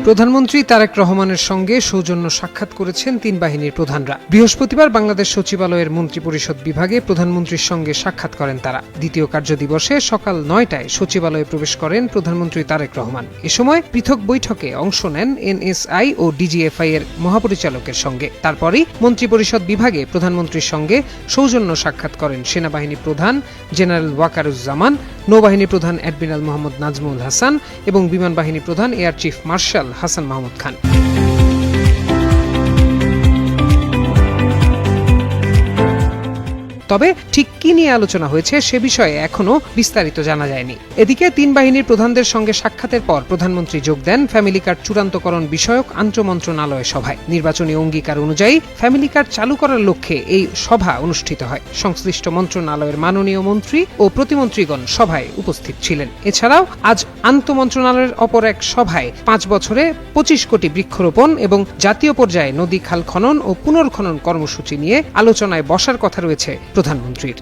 প্রধানমন্ত্রী তারেক রহমানের সঙ্গে সৌজন্য সাক্ষাৎ করেছেন তিন বাহিনীর প্রধানরা। বৃহস্পতিবার বাংলাদেশ সচিবালয়ের মন্ত্রিপরিষদ বিভাগে প্রধানমন্ত্রীর সঙ্গে সাক্ষাৎ করেন তারা। দ্বিতীয় কার্যদিবসে সকাল ৯টায় সচিবালয়ে প্রবেশ করেন প্রধানমন্ত্রী তারেক রহমান। এ সময় পৃথক বৈঠকে অংশ নেন এনএসআই ও ডিজিএফআই এর মহাপরিচালকের সঙ্গে। তারপরই মন্ত্রিপরিষদ বিভাগে প্রধানমন্ত্রীর সঙ্গে সৌজন্য সাক্ষাৎ করেন সেনাবাহিনী প্রধান জেনারেল ওয়াকারুজ্জামান, নৌবাহিনী প্রধান অ্যাডমিরাল মোহাম্মদ নাজমুল হাসান এবং বিমান বাহিনী প্রধান air chief marshal Hasan Mahmud Khan. তবে ঠিক কি নিয়ে আলোচনা হয়েছে সে বিষয়ে এখনো বিস্তারিত জানা যায়নি। এদিকে তিন বাহিনীর প্রধানদের সঙ্গে সাক্ষাতের পর প্রধানমন্ত্রী যোগ দেন ফ্যামিলি কার্ড চূড়ান্তকরণ বিষয়ক আন্তঃমন্ত্রণালয় সভায়। নির্বাচনী অঙ্গীকার অনুযায়ী ফ্যামিলি কার্ড চালু করার লক্ষ্যে এই সভা অনুষ্ঠিত হয়। সংশ্লিষ্ট মন্ত্রণালয়ের মাননীয় মন্ত্রী ও প্রতিমন্ত্রীগণ সভায় উপস্থিত ছিলেন। এছাড়াও আজ আন্তঃমন্ত্রণালয়ের অপর এক সভায় 5 বছরে 25 কোটি বৃক্ষরোপণ এবং জাতীয় পর্যায়ে নদী খাল খনন ও পুনর্খনন কর্মসূচি নিয়ে আলোচনায় বসার কথা রয়েছে প্রধানমন্ত্রীর।